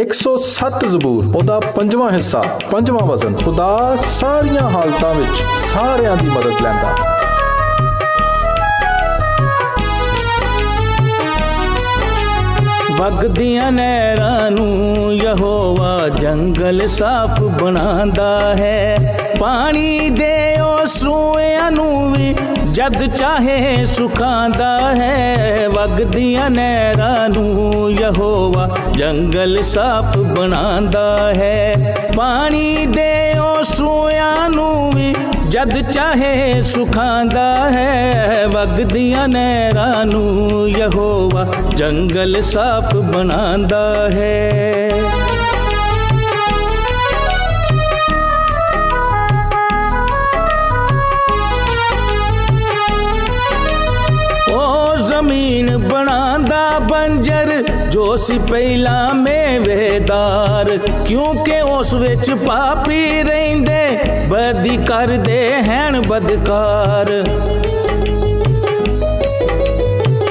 107 ਜ਼ਬੂਰ, ਉਹਦਾ 5ਵਾਂ ਹਿੱਸਾ, 5ਵਾਂ ਵਜ਼ਨ। खुदा ਸਾਰੀਆਂ ਹਾਲਤਾਂ ਵਿੱਚ ਸਾਰਿਆਂ ਦੀ ਮਦਦ ਲੈਂਦਾ। ਵਗਦੀਆਂ ਨਹਿਰਾਂ ਨੂੰ ਯਹੋਵਾ ਜੰਗਲ ਸਾਫ਼ ਬਣਾਉਂਦਾ ਹੈ। ਪਾਣੀ ਦੇ ਉਹ ਸੂਇਆਂ ਨੂੰ ਵੀ ਜਦ ਚਾਹੇ ਸੁਕਾਉਂਦਾ ਹੈ। ਵਗਦੀਆਂ ਨਹਿਰਾਂ ਨੂੰ ਯਹੋਵਾ ਜੰਗਲ ਸਾਫ਼ ਬਣਾਉਂਦਾ ਹੈ। ਪਾਣੀ ਦੇ ਉਹ ਸੂਇਆਂ ਨੂੰ ਵੀ ਜਦ ਚਾਹੇ ਸੁਕਾਉਂਦਾ ਹੈ। ਵਗਦੀਆਂ ਨਹਿਰਾਂ ਨੂੰ ਯਹੋਵਾ ਜੰਗਲ ਸਾਫ਼ ਬਣਾਉਂਦਾ ਹੈ। ਉਹ ਜ਼ਮੀਨ ਬਣਾਉਂਦਾ ਬੰਜਰ ਜੋ ਸੀ ਪਹਿਲਾਂ ਮੇਵੇਦਾਰ, ਕਿਉਂਕਿ ਉਸ ਵਿੱਚ ਪਾਪੀ ਰਹਿੰਦੇ ਬਦੀ ਕਰਦੇ ਹੈਨ ਬਦਕਾਰ।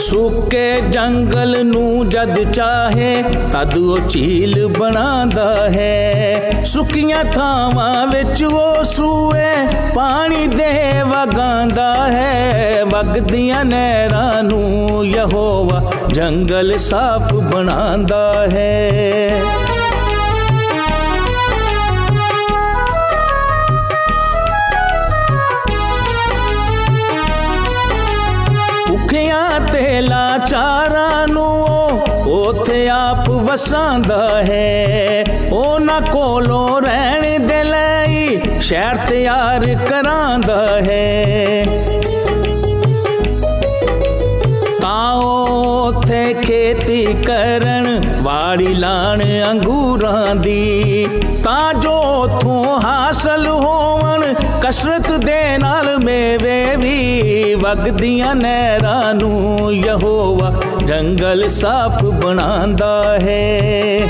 ਸੁੱਕੇ ਜੰਗਲ ਨੂੰ ਜਦ ਚਾਹੇ ਤਦ ਉਹ ਝੀਲ ਬਣਾਉਂਦਾ ਹੈ। ਸੁੱਕੀਆਂ ਥਾਵਾਂ ਵਿੱਚ ਉਹ ਸੂਏ ਪਾਣੀ ਦੇ ਵਗਾਉਂਦਾ ਹੈ। ਵਗਦੀਆਂ ਨਹਿਰਾਂ ਨੂੰ ਯਹੋਵਾ ਜੰਗਲ ਸਾਫ਼ ਬਣਾਉਂਦਾ ਹੈ। ਭੁੱਖਿਆਂ ਤੇ ਲਾਚਾਰਾਂ ਨੂੰ ਉੱਥੇ ਆਪ ਵਸਾਉਂਦਾ ਹੈ। ਉਹਨਾਂ ਕੋਲੋਂ ਰਹਿਣ ਦੇ ਲਈ ਸ਼ਹਿਰ ਤਿਆਰ ਕਰਾਂਦਾ ਹੈ। ਤਾਂ ਉੱਥੇ ਖੇਤੀ ਕਰਨ ਵਾੜੀ ਲਾਣ ਅੰਗੂਰਾਂ ਦੀ, ਤਾਂ ਜੋ ਉੱਥੋਂ ਹਾਸਲ ਹੋਵਣ ਕਸਰਤ ਦੇ ਨਾਲ ਮੇਵੇ ਵੀ। ਵਗਦੀਆਂ ਨਹਿਰਾਂ ਨੂੰ ਯਹੋਵਾ ਜੰਗਲ ਸਾਫ਼ ਬਣਾਉਂਦਾ ਹੈ।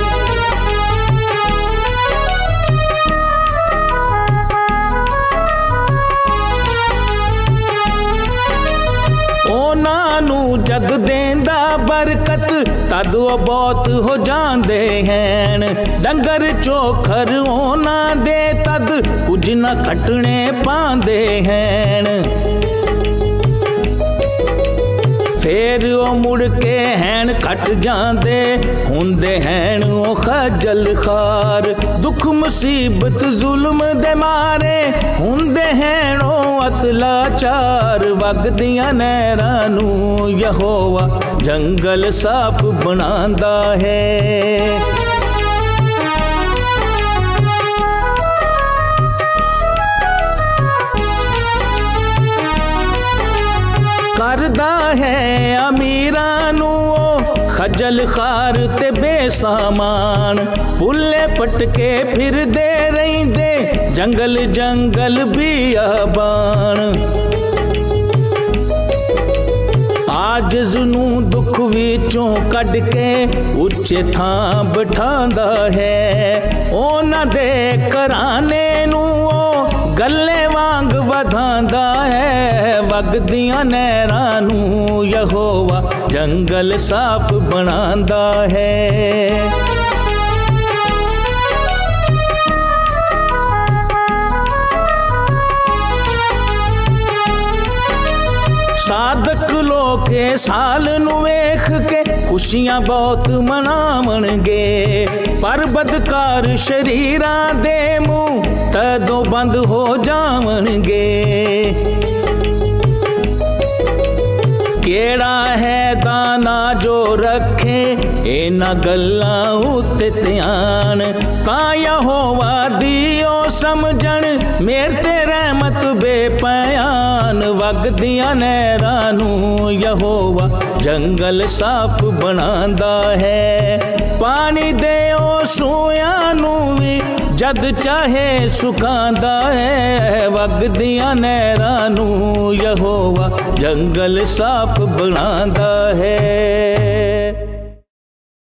ਉਹਨਾਂ ਨੂੰ ਜਦ ਦੇਂਦਾ ਬਰਕਤ ਤਦ ਉਹ ਬਹੁਤ ਹੋ ਜਾਂਦੇ ਹਨ। ਡੰਗਰ ਚੋਖਰ ਉਹਨਾਂ ਦੇ ਤਦ ਕੁਝ ਨਾ ਖੱਟਣੇ ਪਾਉਂਦੇ ਹਨ। ਫੇਰ ਉਹ ਮੁੜ ਕੇ ਹੈਨ ਘਟ ਜਾਂਦੇ ਹੁੰਦੇ ਹੈਨ ਉਹ ਖਜਲ ਖਾਰ। ਦੁੱਖ ਮੁਸੀਬਤ ਜ਼ੁਲਮ ਦੇ ਮਾਰੇ ਹੁੰਦੇ ਹੈਨ ਉਹ ਅਤਲਾਚਾਰ। ਵਗਦੀਆਂ ਨਹਿਰਾਂ ਨੂੰ ਯਹੋਵਾ ਜੰਗਲ ਸਾਫ਼ ਬਣਾਉਂਦਾ ਹੈ। ਕਰਦਾ ਹੈ ਅਮੀਰਾਂ ਨੂੰ ਉਹ ਖਜਲ ਖਾਰ ਤੇ ਬੇਸਾਮਾਨ। ਪੁੱਲੇ ਪਟਕੇ ਫਿਰਦੇ ਰਹਿੰਦੇ ਜੰਗਲ ਜੰਗਲ ਬਿਆਬਾਨ। ਆਜਜ਼ ਨੂੰ ਦੁੱਖ ਵਿੱਚੋਂ ਕੱਢ ਕੇ ਉੱਚੇ ਥਾਂ ਬਿਠਾਉਂਦਾ ਹੈ। ਉਹਨਾਂ ਦੇ ਘਰਾਣੇ ਨੂੰ ਉਹ ਗੱਲੇ ਵਾਂਗ ਵਧਾਉਂਦਾ ਹੈ। ਵਗਦੀਆਂ ਨਹਿਰਾਂ ਨੂੰ ਯਹੋਵਾ ਜੰਗਲ ਸਾਫ਼ ਬਣਾਉਂਦਾ ਹੈ। ਸਾਧਕ ਲੋਕੇ ਸਾਲ ਨੂੰ ਵੇਖ ਕੇ ਖੁਸ਼ੀਆਂ ਬਹੁਤ ਮਨਾਵਣਗੇ, ਪਰ ਬਦਕਾਰ ਸ਼ਰੀਰਾਂ ਦੇ ਮੂੰਹ ਤਦੋਂ ਬੰਦ ਹੋ ਜਾਵਣਗੇ। ਕਿਹੜਾ ਹੈ ਦਾਨਾ ਜੋ ਰੱਖੇ ਇਹਨਾਂ ਗੱਲਾਂ ਉੱਤੇ ਧਿਆਨ। ਤਾਂ ਯਹੋਵਾ ਦੀ ਉਹ ਸਮਝਣ ਮੇਰੇ ਤੇ ਰਹਿਮਤ ਬੇਪਿਆਨ। ਵਗਦੀਆਂ ਨਹਿਰਾਂ ਨੂੰ ਯਹੋਵਾ ਜੰਗਲ ਸਾਫ਼ ਬਣਾਉਂਦਾ ਹੈ। ਪਾਣੀ ਦੇ ਉਹ ਸੂਇਆਂ ਨੂੰ ਵੀ ਜਦ ਚਾਹੇ ਸੁਕਾਉਂਦਾ ਹੈ। ਵਗਦੀਆਂ ਨਹਿਰਾਂ ਨੂੰ ਯਹੋਵਾ ਜੰਗਲ ਸਾਫ਼ ਬਣਾਉਂਦਾ ਹੈ।